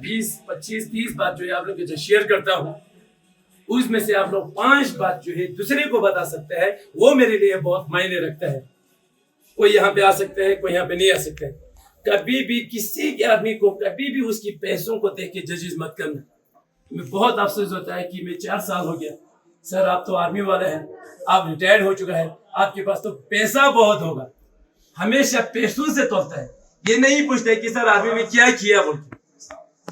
बीस 25 30 बात जो है आप लोग जो शेयर करता हूँ, उसमें से आप लोग 5 बात जो है दूसरे को बता सकते हैं, वो मेरे लिए बहुत मायने रखता है। कोई यहाँ पे आ सकते हैं, कोई यहाँ पे नहीं आ सकते हैं। कभी भी किसी के आदमी को कभी भी उसकी पैसों को देख के जजेस मत करना। मैं बहुत अफसोस होता है कि मैं 4 साल हो गया, सर आप तो आर्मी वाले हैं, आप रिटायर्ड हो चुका है, आपके पास तो पैसा बहुत होगा। हमेशा पैसों से तोलता है, ये नहीं पूछते कि सर आर्मी में क्या किया बोलते।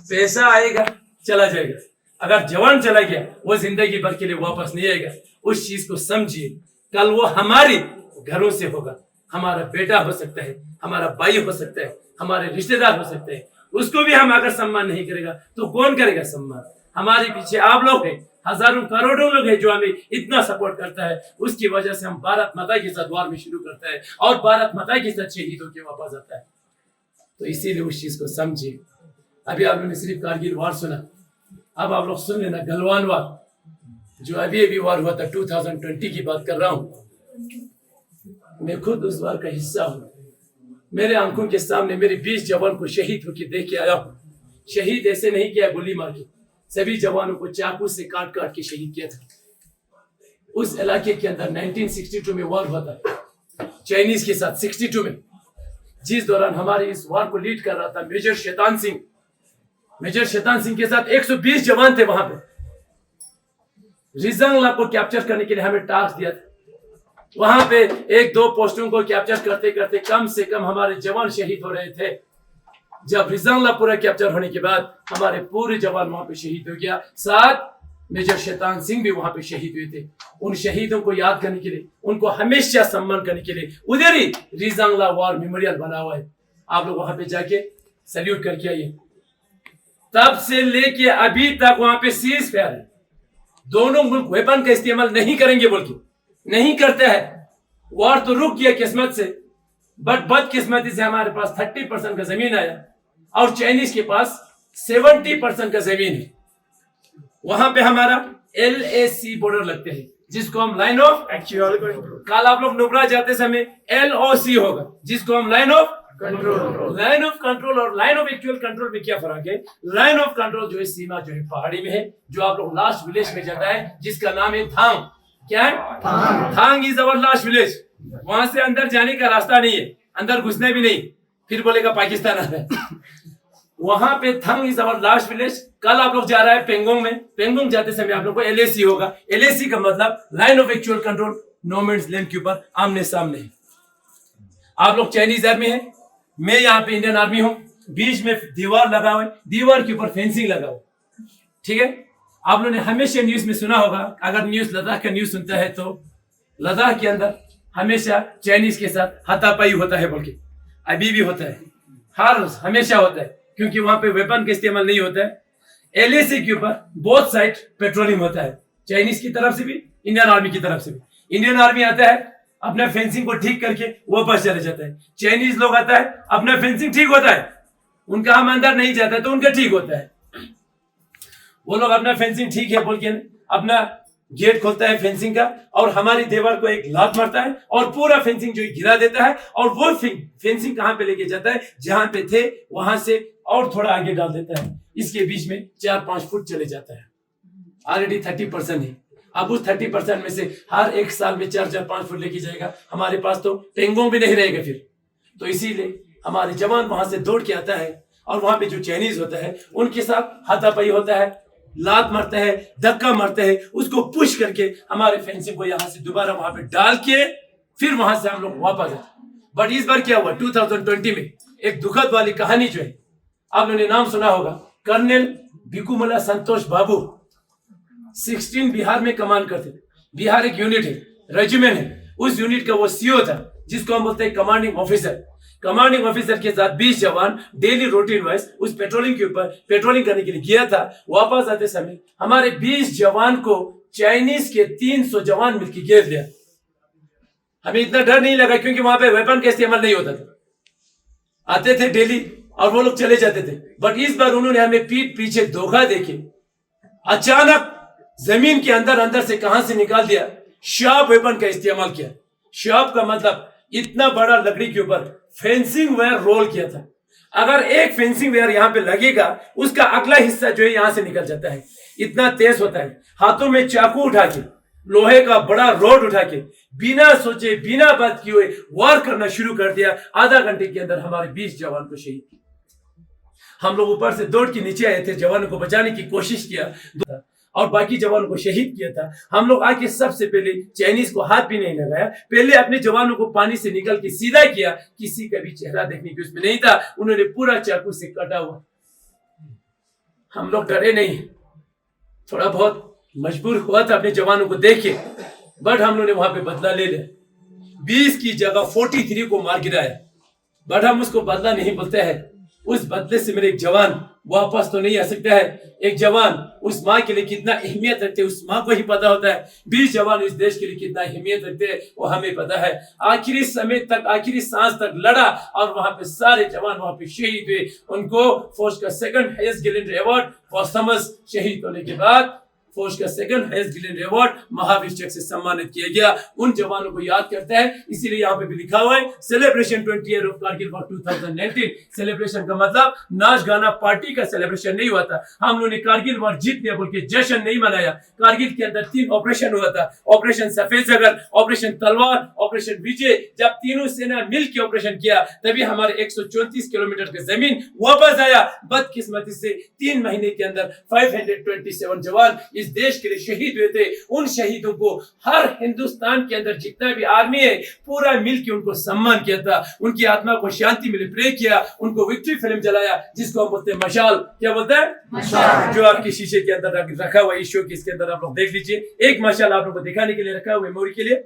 पैसा आएगा चला जाएगा, अगर जवान चला गया वो जिंदगी भर के लिए वापस नहीं आएगा। उस चीज को समझिए, कल वो हमारी घरों से होगा, हमारा बेटा हो सकता है, हमारा भाई हो सकता है, हमारे रिश्तेदार हो सकते हैं। उसको भी हम अगर सम्मान नहीं करेगा तो कौन करेगा सम्मान? हमारे पीछे आप लोग हैं, हजारों करोड़ों लोग हैं जो हमें इतना सपोर्ट करता है। उसकी वजह से हम भारत माता के साथ वार में शुरू करता है और भारत माता के साथ शहीद होकर वापस आता है। तो इसीलिए उस चीज को समझिए। अभी आप लोगों ने सिर्फ कारगिल वार सुना, अब आप लोग सुन लेना गलवान वार, जो अभी वार हुआ था 2020 की बात कर रहा हूं। मैं खुद उस वार का हिस्सा हूं। मेरे आंखों के सामने मेरे 20 जवान को शहीद होकर देख के आया हूं। शहीद ऐसे नहीं किया गोली मार के, सभी जवानों को चाकू से काट काट के शहीद किया था। उस इलाके के अंदर 1962 में वार हुआ था चाइनीज के साथ, 62 में, जिस दौरान हमारे इस वार को लीड कर रहा था मेजर शैतान सिंह। मेजर शैतान सिंह के साथ 120 जवान थे। वहां पे रिजांगला को कैप्चर करने के लिए हमें टास्क दिया था। वहां पे 1-2 पोस्टों को कैप्चर करते करते कम से कम हमारे जवान शहीद हो रहे थे। जब रिजांगला पूरा कैप्चर होने के बाद हमारे पूरे जवान वहां पे शहीद हो गया, साथ मेजर शैतान सिंह भी वहां पे शहीद हुए थे। उन शहीदों को याद करने के लिए, उनको हमेशा सम्मान करने के लिए उधर ही रिजांगला वॉर मेमोरियल बना हुआ है। आप लोग वहां पे जाके सैल्यूट करके आइए। तब से लेके अभी तक वहां पे सीज फायर है। दोनों मुल्क वेपन का इस्तेमाल नहीं करेंगे बोल के नहीं करते हैं। वॉर तो रुक गया किस्मत से, बट बदकिस्मती से हमारे पास 30% का जमीन आया और चाइनीज के पास 70% का जमीन है। वहां पे हमारा LAC बॉर्डर लगते हैं, जिसको हम लाइन ऑफ एक्चुअल कंट्रोल, कल आप लोग नुब्रा जाते समय LOC होगा, जिसको हम line of control. Line of control और लाइन ऑफ एक्चुअल कंट्रोल में क्या फर्क है? लाइन ऑफ कंट्रोल जो है सीमा जो है पहाड़ी में है, जो आप लोग लास्ट विलेज में जाता है, जिसका नाम है थांग। क्या है? थांग इज अवर लास्ट विलेज। वहां से अंदर जाने का रास्ता नहीं है, अंदर घुसने भी नहीं, फिर बोलेगा पाकिस्तान आ रहा है। वहां पे थांग इज अवर लास्ट विलेज। कल आप लोग जा रहा है पेंगोंग में, पेंगोंग जाते समय आप लोग को LAC होगा। LAC का मतलब line of actual control, no man's land के ऊपर आमने सामने। आप लोग चाइनीज आर्मी है, मैं यहाँ पे इंडियन आर्मी हूँ। बीच में दीवार लगा हुआ है, दीवार के ऊपर फेंसिंग लगा हुआ, ठीक है। आप लोगों ने हमेशा न्यूज में सुना होगा, अगर न्यूज लद्दाख का न्यूज सुनता है तो लद्दाख के अंदर हमेशा चाइनीज के साथ हाथापाई होता है बोल के, अभी भी होता है, हर हमेशा होता है, क्योंकि वहां पे वेपन का इस्तेमाल नहीं होता है। LAC के ऊपर बोथ साइड पेट्रोलिंग होता है, चाइनीज की तरफ से भी, इंडियन आर्मी की तरफ से भी। इंडियन आर्मी आता है, अपना फेंसिंग को ठीक करके वापस चले जाता है। चाइनीज लोग आता है, अपना फेंसिंग ठीक होता है, उनका हम अंदर नहीं जाता है तो उनका ठीक होता है। वो लोग अपना फेंसिंग ठीक है बोल के अपना गेट खोलता है फेंसिंग का, और हमारी दीवार को एक लात मारता है और पूरा फेंसिंग जो गिरा देता है, और वो फेंसिंग कहां पे लेके जाता है? जहां पे थे वहां से और थोड़ा आगे डाल देता है। इसके बीच में 4-5 फुट चले जाता है। ऑलरेडी 30% है। अब उस 30% में से हर एक साल में 4-5 फुट लेके जाएगा। हमारे पास तो पेंगोंग भी नहीं रहेगा फिर। तो इसीलिए हमारे जवान वहां से दौड़ के आता है, और वहां पे जो चाइनीज होता है उनके साथ हाथापाई होता है, लात मारता है, धक्का मारता है, उसको पुश करके हमारे फेंसिंग को यहाँ से दोबारा वहां पे डाल के फिर वहां से हम लोग वापस आते। बट इस बार क्या हुआ? 2020 में एक दुखद वाली कहानी जो है, आप लोगों ने नाम सुना होगा, कर्नल भिकुमला संतोष बाबू 16 बिहार में कमांड करते थे। बिहार एक यूनिट है, रेजिमेंट है, उस यूनिट का वो CO था, जिसको हम बोलते हैं कमांडिंग ऑफिसर। कमांडिंग ऑफिसर के साथ 20 जवान डेली रूटीन वाइज उस पेट्रोलिंग के ऊपर पेट्रोलिंग करने के लिए गया था। वापस आते समय हमारे 20 जवान को चाइनीज के 300 जवान मिलकर घेर लिया। हमें इतना डर नहीं लगा क्योंकि वहां पे वेपन का इस्तेमाल नहीं होता था। आते थे डेली और वो लोग चले जाते थे। बट इस बार उन्होंने हमें पीठ पीछे धोखा देके अचानक जमीन के अंदर अंदर से कहां से निकाल दिया, शार्प वेपन का इस्तेमाल किया। शार्प का मतलब इतना बड़ा लकड़ी के ऊपर फेंसिंग वायर रोल किया था। अगर एक फेंसिंग वायर यहाँ पे लगेगा उसका अगला हिस्सा जो है यहां से निकल जाता है, इतना तेज होता है। हाथों में चाकू उठा के, लोहे का बड़ा रोड उठा के, बिना सोचे बिना बात किए हुए वार करना शुरू कर दिया। आधा घंटे के अंदर हमारे 20 जवान को शहीद किया। हम लोग ऊपर से दौड़ के नीचे आए थे, जवानों को बचाने की कोशिश किया और बाकी जवानों को शहीद किया था। हम लोग आके सबसे पहले चाइनीज को हाथ भी नहीं लगाया, पहले अपने जवानों को पानी से निकल के सीधा किया। किसी का भी चेहरा देखने की उसमें नहीं था, उन्होंने पूरा चाकू से काटा हुआ। हम लोग डरे नहीं, थोड़ा बहुत मजबूर हुआ था अपने जवानों को देख के, बट हम लोगों ने वहां पे बदला ले लिया। 20 की जगह 43 को मार गिराया, बट हम उसको बदला नहीं बोलते हैं। उस बदले से मेरे एक जवान वापस तो नहीं आ सकता है। एक जवान उस माँ के लिए कितना अहमियत रखते हैं उस माँ को ही पता होता है। 20 जवान इस देश के लिए कितना अहमियत रखते हैं वो हमें पता है। आखिरी समय तक, आखिरी सांस तक लड़ा और वहां पे सारे जवान वहां पे शहीद हुए। उनको फौज का second highest gallantry award for शहीद होने के बाद फौज का second highest gallantry award Mahavir चक्र से सम्मानित किया गया। उन जवानों को याद करता है, इसीलिए यहाँ पे भी लिखा हुआ है celebration 20 year of Kargil war 2019। Celebration का मतलब नाच गाना पार्टी का सेलिब्रेशन नहीं हुआ था। हम लोगों ने कारगिल वॉर जीत लिया बोल के जश्न नहीं मनाया। कारगिल के अंदर 3 ऑपरेशन हुआ था, ऑपरेशन सफेद सागर, ऑपरेशन तलवार, ऑपरेशन विजय। जब तीनों सेना मिल के ऑपरेशन किया तभी हमारे 134 किलोमीटर की जमीन वापस आया। बदकिस्मती से 3 महीने के अंदर 527 जवान इस देश के लिए शहीद हुए थे। उन शहीदों को हर हिंदुस्तान के अंदर जितना भी आर्मी है पूरा मिलकर उनको सम्मान किया था। उनकी आत्मा को शांति मिले प्रे किया, उनको विक्ट्री फिल्म जलाया जिसको हम बोलते हैं मशाल। क्या बोलते हैं? मशाल। जो आपके शीशे के अंदर रखा हुआ है, शो के इसके अंदर आप लोग देख लीजिए। एक मशाल आप लोगों को दिखाने के लिए रखा हुआ है, मेमोरी के लिए।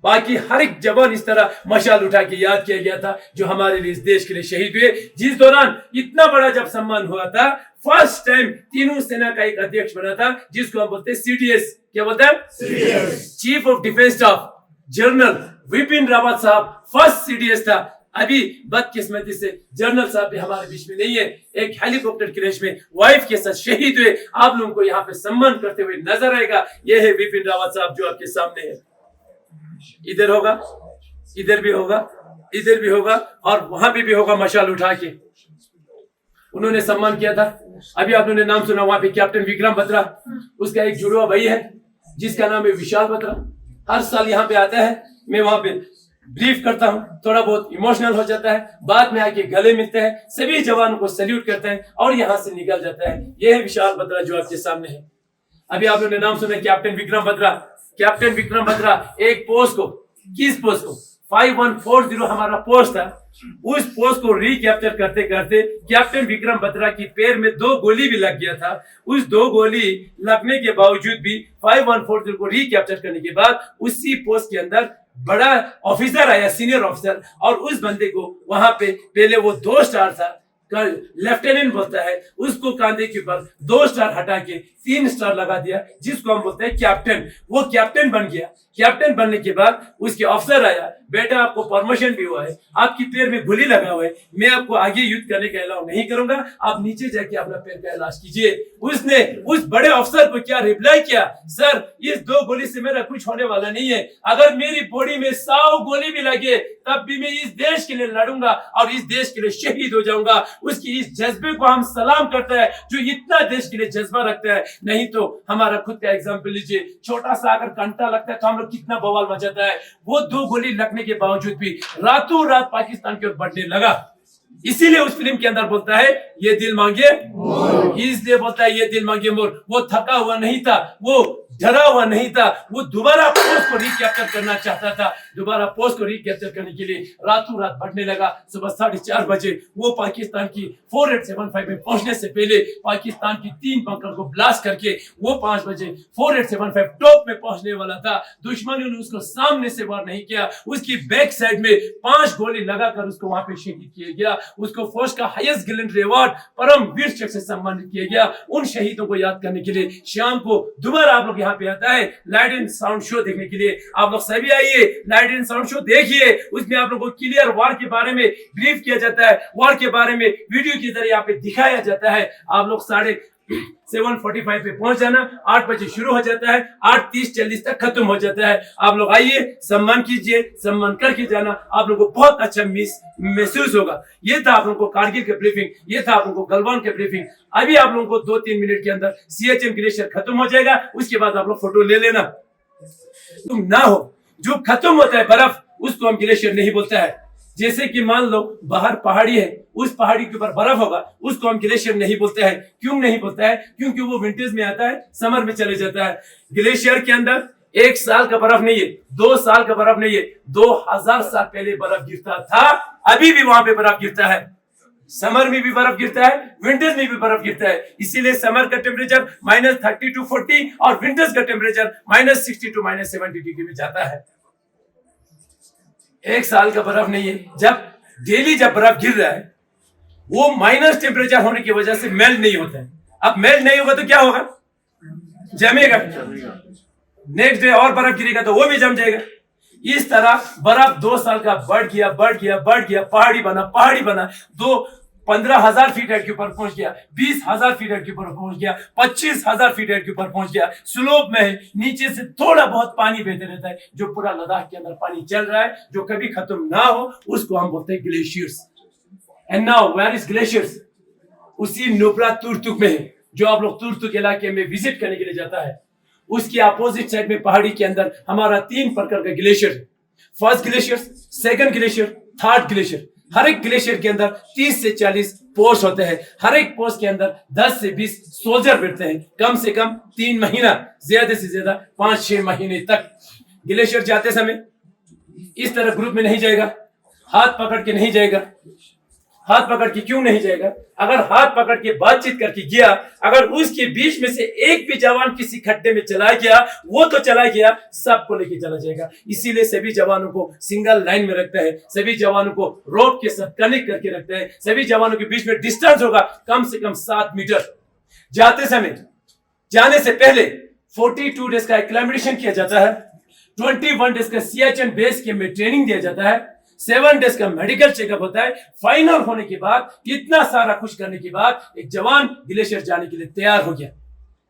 बाकी हर एक जवान इस तरह मशाल उठा के याद किया गया था जो हमारे लिए इस देश के लिए शहीद हुए। जिस दौरान इतना बड़ा जब सम्मान हुआ था, फर्स्ट टाइम तीनों सेना का एक अध्यक्ष बना था जिसको हम बोलते हैं सीडीएस। क्या बोलते हैं? CDS. Chief of defence staff general Vipin Rawat साहब फर्स्ट सीडीएस था। अभी बदकिस्मती से जनरल साहब भी हमारे बीच में नहीं है। एक हेलीकॉप्टर क्रैश में वाइफ के साथ शहीद हुए। आप लोगों को यहाँ पे सम्मान करते हुए नजर आएगा। यह है विपिन रावत साहब जो आपके सामने है। इधर होगा, इधर भी होगा, इधर भी होगा और वहां भी होगा मशाल उठा के। उन्होंने सम्मान किया था। अभी आप लोगों ने नाम सुना, वहां पे कैप्टन विक्रम बत्रा, उसका एक जुड़वा भाई है जिसका नाम है विशाल बत्रा। हर साल यहाँ पे आता है, मैं वहां पे ब्रीफ करता हूँ, थोड़ा बहुत इमोशनल हो जाता है, बाद में आके गले मिलते हैं, सभी जवानों को सैल्यूट करते हैं और यहाँ से निकल जाता है। यह है विशाल बत्रा जो आपके सामने है। अभी आप लोगों ने नाम सुना कैप्टन विक्रम बत्रा। कैप्टन विक्रम बत्रा एक पोस्ट को, किस पोस्ट को, 5140 हमारा पोस्ट था, उस पोस्ट को रिकैप्चर करते करते कैप्टन विक्रम बत्रा की पैर में 2 गोली भी लग गया था। उस 2 गोली लगने के बावजूद भी 5140 को रिकैप्चर करने के बाद उसी पोस्ट के अंदर बड़ा ऑफिसर आया, सीनियर ऑफिसर, और उस बंदे को वहां पे पहले वो 2 स्टार था, लेफ्टिनेंट बोलता है, उसको कांधे के ऊपर 2 स्टार हटा के 3 स्टार लगा दिया जिसको हम बोलते हैं कैप्टन। वो कैप्टन बन गया। कैप्टन बनने के बाद उसके अफसर आया, बेटा आपको प्रमोशन भी हुआ है, आपकी पैर में गोली लगा हुआ है, मैं आपको आगे युद्ध करने का अलाउ नहीं करूंगा, आप नीचे जाके अपना पैर का इलाज कीजिए। उसने उस बड़े अफसर को क्या रिप्लाई किया, सर इस 2 गोली से मेरा कुछ होने वाला नहीं है, अगर मेरी बॉडी में 100 गोली भी लगे तब भी मैं इस देश के लिए लड़ूंगा और इस देश के लिए शहीद हो जाऊंगा। उसकी इस जज्बे को हम सलाम करते हैं जो इतना देश के लिए जज्बा रखता है। नहीं तो हमारा खुद का एग्जाम्पल लीजिए, छोटा सा अगर घंटा लगता है तो हम लोग कितना बवाल मचाता है। वो 2 गोली लगने के बावजूद भी रातों रात पाकिस्तान की ओर बढ़ने लगा। इसीलिए उस फिल्म के अंदर बोलता है ये दिल मांगे मोर, इसलिए बोलता है ये दिल मांगे मोर। वो थका हुआ नहीं था, वो डरा हुआ नहीं था, वो दोबारा पोस्ट को रिकैप्चर करना चाहता था। दोबारा पोस्ट को रिकैप्चर करने के लिए रातों रात बढ़ने लगा। सुबह 4:30 बजे वो पाकिस्तान की 4875 में पहुंचने से पहले पाकिस्तान की 3 बंकर को ब्लास्ट करके वो 5 बजे 4875 टॉप में पहुंचने वाला था। दुश्मनों ने उसको सामने से वार नहीं किया, उसकी बैक साइड में 5 गोली लगाकर उसको वहां पे शहीद किया गया। उसको फौज का हाईएस्ट गैलेंट्री अवार्ड परम वीर चक्र से सम्मानित किया गया। उन शहीदों को याद करने के लिए शाम को दोबारा आप लोग यहाँ पे आता है लाइट एंड साउंड शो देखने के लिए। आप लोग सभी आइए, लाइट एंड साउंड शो देखिए। उसमें आप लोगों को क्लियर वार के बारे में ब्रीफ किया जाता है, वार के बारे में वीडियो की तरह यहाँ पे दिखाया जाता है। आप लोग 7:45 पे पहुंच जाना, 8 बजे शुरू हो जाता है, 8:30-40 तक खत्म हो जाता है। आप लोग आइए, सम्मान कीजिए, सम्मान करके जाना। आप लोगों को बहुत अच्छा महसूस होगा। ये था आप लोगों को कारगिल के ब्रीफिंग, ये था आप लोगों को गलवान के ब्रीफिंग। अभी आप लोगों को 2-3 मिनट के अंदर सीएचएम ग्लेशियर खत्म हो जाएगा, उसके बाद आप लोग फोटो ले लेना। तुम ना हो, जो खत्म होता है बर्फ उसको हम ग्लेशियर नहीं बोलता है। जैसे कि मान लो बाहर पहाड़ी है, उस पहाड़ी के ऊपर बर्फ होगा, उसको हम ग्लेशियर नहीं बोलते हैं। क्यों नहीं बोलता है? क्योंकि वो विंटर्स में आता है, समर में चले जाता है। ग्लेशियर के अंदर 1 साल का बर्फ नहीं है, 2 साल का बर्फ नहीं है, 2000 साल पहले बर्फ गिरता था। अभी भी वहां पे बर्फ गिरता है। समर में भी बर्फ गिरता है, विंटर्स में भी बर्फ गिरता है। इसीलिए समर का टेम्परेचर -30 to 40 और विंटर्स का टेम्परेचर -60 to -70 डिग्री में जाता है। 1 साल का बर्फ नहीं है। जब डेली जब बर्फ गिर रहा है, वो माइनस टेम्परेचर होने की वजह से मेल्ट नहीं होता है। अब मेल्ट नहीं होगा तो क्या होगा? जमेगा। नेक्स्ट डे और बर्फ गिरेगा तो वो भी जम जाएगा। इस तरह बर्फ 2 साल का बढ़ गया, पहाड़ी बना, 15,000 फीट हाइट के ऊपर पहुंच गया, 20,000 फीट हाइट के ऊपर पहुंच गया, 25,000 फीट हाइट के ऊपर पहुंच गया। स्लोप में है, नीचे से थोड़ा बहुत पानी बहते रहता है। जो पूरा लद्दाख के अंदर पानी चल रहा है, जो कभी खत्म ना हो, उसको हम बोलते हैं glaciers. And now where is glaciers? उसी नुब्रा तुर्तुक में है, जो आप लोग तुर्तुक इलाके में विजिट करने के लिए जाता है। उसके अपोजिट साइड में पहाड़ी के अंदर हमारा 3 प्रकार का ग्लेशियर है। First glacier, second glacier, third glacier. हर एक ग्लेशियर के अंदर 30 से 40 पोस्ट होते हैं। हर एक पोस्ट के अंदर 10 से 20 सोल्जर बैठते हैं। कम से कम 3 महीना, ज्यादा से ज्यादा 5-6 महीने तक। ग्लेशियर जाते समय इस तरह ग्रुप में नहीं जाएगा, हाथ पकड़ के नहीं जाएगा। हाथ पकड़ के क्यों नहीं जाएगा? अगर हाथ पकड़ के बातचीत करके गया, अगर उसके बीच में से एक भी जवान किसी खड्डे में चला गया, वो तो चला गया, सबको लेके चला जाएगा। इसीलिए सभी जवानों को सिंगल लाइन में रखता है, सभी जवानों को रोप के साथ कनेक्ट करके रखता है। सभी जवानों के बीच में डिस्टेंस होगा कम से कम 7 मीटर। जाते समय, जाने से पहले 42 डेज का एक्लेमेशन किया जाता है, 21 डेज का सीएचएन बेस कैंप में ट्रेनिंग दिया जाता है, 7 डेज का मेडिकल चेकअप होता है। फाइनल होने के बाद, इतना सारा कुछ करने के बाद, एक जवान ग्लेशियर जाने के लिए तैयार हो गया।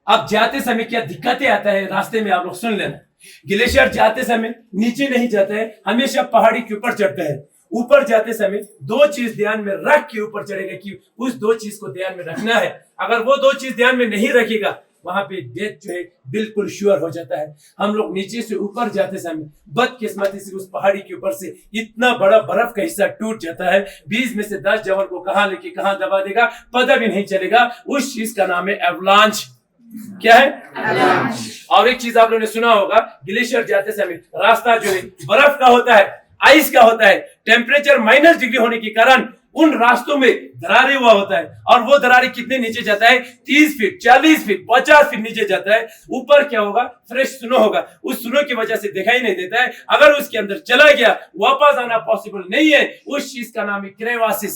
अब जाते समय क्या दिक्कतें आता है रास्ते में, आप लोग सुन लेना। ग्लेशियर जाते समय नीचे नहीं जाता है, हमेशा पहाड़ी के ऊपर चढ़ता है। ऊपर जाते समय 2 चीज ध्यान में रख के ऊपर चढ़ेगा कि उस 2 चीज को ध्यान में रखना है। अगर वो 2 चीज ध्यान में नहीं रखेगा, वहां पे डेथ जो है बिल्कुल श्योर हो जाता है। हम लोग नीचे से ऊपर जाते समय बदकिस्मती से उस पहाड़ी के ऊपर से इतना बड़ा बर्फ का हिस्सा टूट जाता है। 20 में से 10 जवान को कहां लेके कहां दबा देगा पता भी नहीं चलेगा। उस चीज का नाम है एवलांच। क्या है? एवलांच। और एक चीज आप लोगों ने सुना होगा, ग्लेशियर जाते समय रास्ता जो है बर्फ का होता है, आइस का होता है। टेम्परेचर -डिग्री होने के कारण उन रास्तों में दरारें हुआ होता है। और वो दरारें कितने नीचे जाता है? 30 फीट, 40 फीट, 50 फीट नीचे जाता है। ऊपर क्या होगा? फ्रेश स्नो होगा। उस स्नो की वजह से दिखाई नहीं देता है। अगर उसके अंदर चला गया, वापस आना पॉसिबल नहीं है। उस चीज का नाम है क्रेवासिस।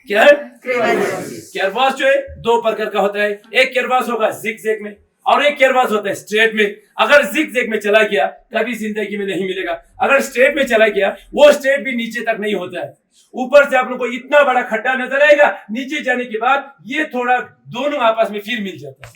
क्या है? क्रेवास जो है 2 प्रकार का होता है। एक क्रेवास होगा जिगजैग में और एक क्रेवास होता है स्ट्रेट में। अगर जिगजैग में चला गया कभी जिंदगी में नहीं मिलेगा। अगर स्ट्रेट में चला गया, वो स्ट्रेट भी नीचे तक नहीं होता है। ऊपर से आप लोग को इतना बड़ा खड्डा नजर आएगा, नीचे जाने के बाद ये थोड़ा दोनों आपस में फिर मिल जाता है।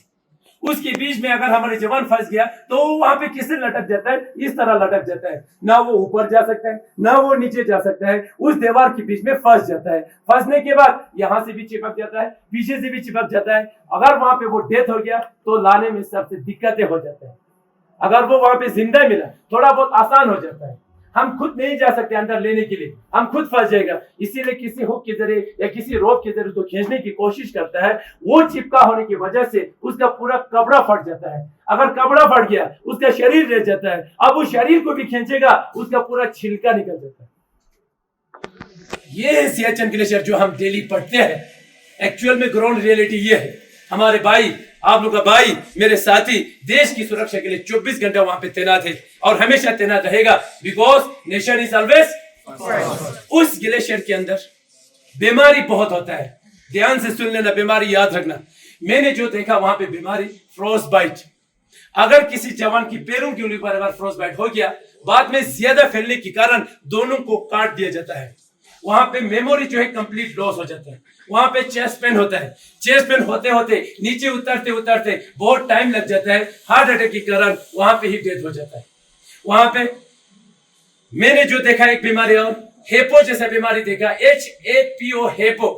उसके बीच में अगर हमारे जवान फंस गया तो वहां पे किससे लटक जाता है? इस तरह लटक जाता है। ना वो ऊपर जा सकता है, ना वो नीचे जा सकता है। उस दीवार के बीच में फंस जाता है। फंसने के बाद यहाँ से भी चिपक जाता है, पीछे से भी चिपक जाता है। अगर वहां पे वो डेथ हो गया तो लाने में सबसे दिक्कतें हो जाता है। अगर वो वहां पे जिंदा मिला, थोड़ा बहुत आसान हो जाता है। हम खुद नहीं जा सकते अंदर लेने के लिए, हम खुद फंस जाएगा। इसीलिए किसी हुक के जरिए या किसी रोप के जरिए उसको खींचने की कोशिश करता है। वो चिपका होने की वजह से उसका पूरा कपड़ा फट जाता है। अगर कपड़ा फट गया उसका शरीर रह जाता है। अब उस शरीर को भी खींचेगा, उसका पूरा छिलका निकल जाता है। ये सियाचिन ग्लेशियर जो हम डेली पढ़ते हैं, एक्चुअल में ग्राउंड रियलिटी ये है। हमारे भाई, आप लोग का भाई, मेरे साथी देश की सुरक्षा के लिए 24 घंटा वहां पे तैनात है और हमेशा तैनात रहेगा, बिकॉज नेशन इज ऑलवेज। उस ग्लेशियर के अंदर बीमारी बहुत होता है। ध्यान से सुन लेना, बीमारी याद रखना। मैंने जो देखा वहां पे बीमारी फ्रोस्ट बाइट। अगर किसी जवान की पैरों की उंगली पर अगर फ्रोस्ट बाइट हो गया, बाद में ज्यादा फैलने के कारण दोनों को काट दिया जाता है। वहां पे मेमोरी जो है कंप्लीट लॉस हो जाता है। वहां पे चेस्ट पेन होता है। चेस्ट पेन होते होते नीचे उतरते उतरते बहुत टाइम लग जाता है। हार्ट अटैक के कारण वहां पे ही डेथ हो जाता है। वहां पे मैंने जो देखा एक बीमारी और हेपो जैसा बीमारी देखा, HAPO HAPO,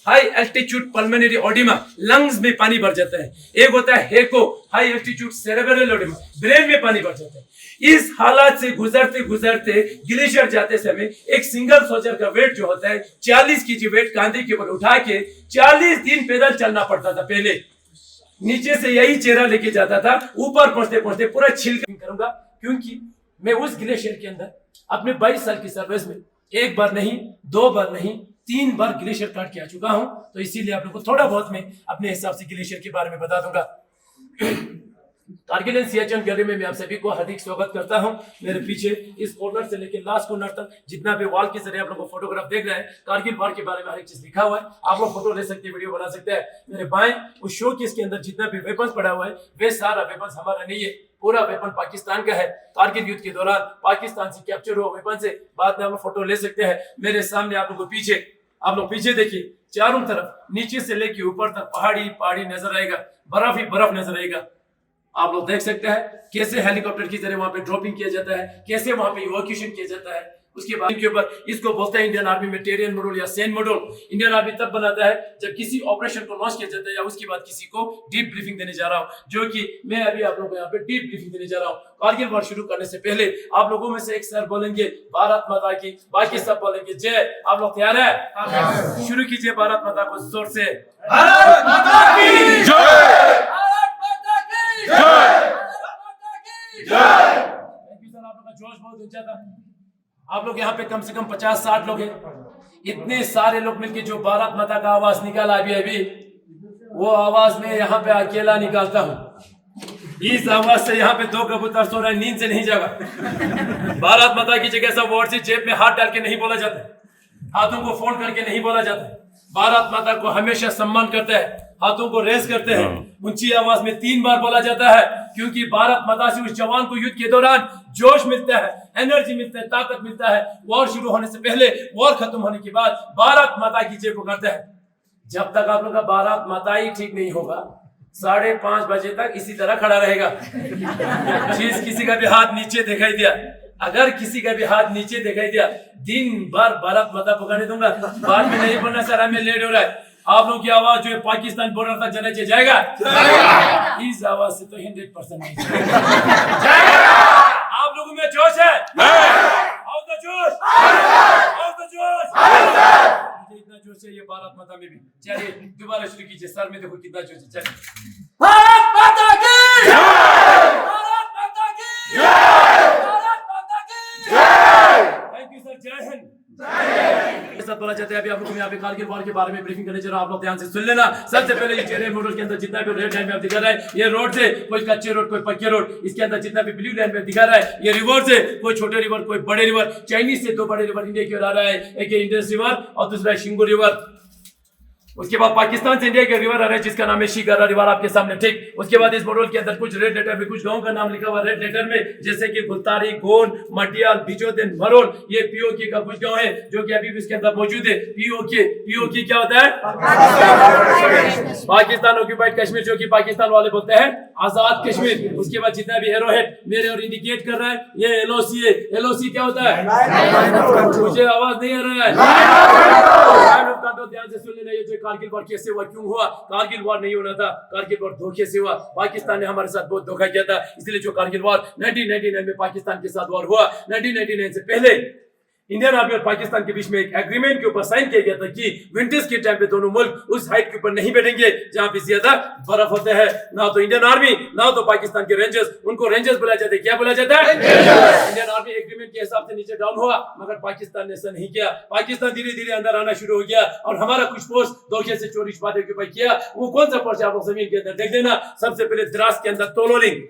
high altitude pulmonary oedema, lungs में पानी भर जाता है। एक होता है HACO, high altitude cerebral oedema, brain में पानी भर जाता है। इस हालात से गुजरते गुजरते ग्लेशियर जाते समय एक सिंगल सोल्जर का वेट जो होता है 40 kg वेट कांधे के ऊपर उठा के 40 दिन पैदल चलना पड़ता था। पहले नीचे से यही चेहरा लेके जाता था, ऊपर पहुंचते पहुंचते पूरा छिलका करूंगा, क्योंकि मैं उस ग्लेशियर के अंदर अपने 22 साल की सर्विस में एक बार नहीं, 2 बार नहीं, 3 बार ग्लेशियर काट के आ चुका हूं। तो इसीलिए आप लोगों को थोड़ा बहुत मैं अपने हिसाब से ग्लेशियर के बारे में बता दूंगा। कारगिल एंड सियाचिन गैलरी में मैं आप सभी को हार्दिक स्वागत करता हूं। मेरे पीछे इस कॉर्नर से लेकर लास्ट कॉर्नर तक जितना भी वॉल के जरिए आप लोगों को फोटोग्राफ देख रहे हैं, कारगिल वॉर के बारे में हर एक चीज लिखा हुआ है। आप लोग फोटो ले सकते हैं, वीडियो बना सकते हैं। मेरे बाएं उस शो केस के अंदर जितना भी वेपन्स पड़ा हुआ है, वे सारा वेपन्स हमारा नहीं है, पूरा वेपन पाकिस्तान का है। कारगिल युद्ध के दौरान पाकिस्तान से कैप्चर हुआ वेपन से बाद में आप लोग फोटो ले सकते हैं। मेरे सामने आप लोग पीछे, आप लोग पीछे देखिए, चारों तरफ नीचे से लेके ऊपर तक पहाड़ी पहाड़ी नजर आएगा, बर्फ ही बर्फ नजर आएगा। आप लोग देख सकते हैं कैसे हेलीकॉप्टर की तरह वहां पे ड्रॉपिंग किया जाता है, कैसे वहां पे इवैक्यूएशन किया जाता है। उसके बाद के ऊपर इसको बोलते हैं इंडियन आर्मी में टेरियन मॉड्यूल या सेन मॉड्यूल। इंडियन आर्मी तब बनाता है जब किसी ऑपरेशन को लॉन्च किया जाता है या उसके बाद किसी को डीप ब्रीफिंग देने जा रहा हूं, जो कि मैं अभी आप लोगों को यहाँ पे डीप ब्रीफिंग देने जा रहा हूँ। कारगिल वॉर शुरू करने से पहले आप लोगों में से एक सर बोलेंगे भारत माता की, बाकी सब बोलेंगे जय। आप लोग तैयार है? शुरू कीजिए भारत माता को जोर से। भारत माता की जय। जोश बहुत ऊंचा था। आप लोग यहाँ पे कम से कम 50-60 लोग हैं। इतने सारे लोग मिलके जो भारत माता का आवाज निकाला अभी वो आवाज मैं यहाँ पे अकेला निकालता हूँ। इस आवाज से यहाँ पे 2 कबूतर सो रहे, नींद से नहीं जागा। भारत माता की जगह सब वर्ड से जेब में हाथ डाल के नहीं बोला जाता, हाथों को फोल्ड करके नहीं बोला जाता। भारत माता को हमेशा सम्मान करते हैं, हाथों को रेस करते हैं, ऊंची आवाज में 3 बार बोला जाता है, क्योंकि भारत माता से उस जवान को युद्ध के दौरान जोश मिलता है, एनर्जी मिलता है, ताकत मिलता है। वॉर शुरू होने से पहले, वॉर खत्म होने के बाद भारत माता की जय पुकारते हैं। जब तक आप लोग का भारत माता ही ठीक नहीं होगा, 5:30 बजे तक इसी तरह खड़ा रहेगा। जिस किसी का भी हाथ नीचे दिखाई दिया, अगर किसी का भी हाथ नीचे दिखाई दिया, दिन भर भारत माता पुकारने दूंगा। बाद में नहीं बोलना सर हमें लेट हो रहा है। आप लोग की आवाज जो है पाकिस्तान बॉर्डर तक जाने से जाएगा। इस आवाज से तो 100% नहीं जाएगा। आप लोगों में जोश है? आओ तो जोश, आओ तो जोश। मुझे इतना जोश है ये भारत माता में भी। चलिए दोबारा शुरू कीजिए। सर में देखो कितना जोश है। चलिए भारत माता की जय, भारत माता की जय, भारत माता की जय। थैंक यू सर, जय हिंद। बोला जाता है। अभी आप लोग यहाँ पे कारगिल वॉर के बारे में ब्रीफिंग करने चलो, आप लोग ध्यान से सुन लेना। सबसे पहले ये टेरियन मॉड्यूल के अंदर जितना भी रेड लाइन में आप दिखा रहा है, ये रोड से कोई कच्चे रोड, कोई पक्के रोड। इसके अंदर जितना भी ब्लू लाइन में दिखा रहा है, ये रिवर से कोई छोटे रिवर, कोई बड़े रिवर। चाइनीज से 2 बड़े रिवर इंडिया की ओर आ रहा है, एक इंडस रिवर और दूसरा शिंगो रिवर। उसके बाद पाकिस्तान से इंडिया के रिवर आ रहा है जिसका नाम है शिगारा रिवर, आपके सामने ठीक। उसके बाद इस मॉड्यूल के अंदर कुछ रेड लेटर में कुछ गांव का नाम लिखा हुआ रेड लेटर में, जैसे कि गुलतारी, गोन, मटियाल, बिजोदिन, मरोल। ये पीओके का कुछ गांव है जो कि अभी भी इसके अंदर मौजूद है। पीओके क्या होता है? पाकिस्तान ऑक्यूपाइड कश्मीर, जो कि पाकिस्तान वाले बोलते हैं आजाद कश्मीर। उसके बाद जितना भी एरो हेड मेरे और इंडिकेट कर रहा है, ये एलओसी है। एलओसी क्या होता है? मुझे आवाज नहीं आ रहा है। ध्यान से सुन लेना। ये जो कारगिल वॉर कैसे हुआ, क्यों हुआ? कारगिल वॉर नहीं होना था, कारगिल वॉर धोखे से हुआ। पाकिस्तान ने हमारे साथ बहुत धोखा किया था, इसलिए जो कारगिल वॉर 1999 में पाकिस्तान के साथ वॉर हुआ, 1999 से पहले इंडियन आर्मी और पाकिस्तान के बीच में एक एग्रीमेंट के ऊपर साइन किया गया था कि विंटर्स के टाइम पे दोनों मुल्क उस हाइट के ऊपर नहीं बैठेंगे जहां पे ज्यादा बर्फ होता है। ना तो इंडियन आर्मी ना तो पाकिस्तान के रेंजर्स, उनको रेंजर्स बुलाया जाता है। क्या बुलाया जाता है? इंडियन आर्मी एग्रीमेंट के हिसाब से नीचे डाउन हुआ, मगर पाकिस्तान ने ऐसा नहीं किया। पाकिस्तान धीरे धीरे अंदर आना शुरू हो गया और हमारा कुछ पोस्ट धोखे से चोरी छुपाते के ऊपर किया। वो कौन सा पोस्ट है आप लोग जमीन के अंदर देख देना। सबसे पहले द्रास के अंदर तोलोलिंग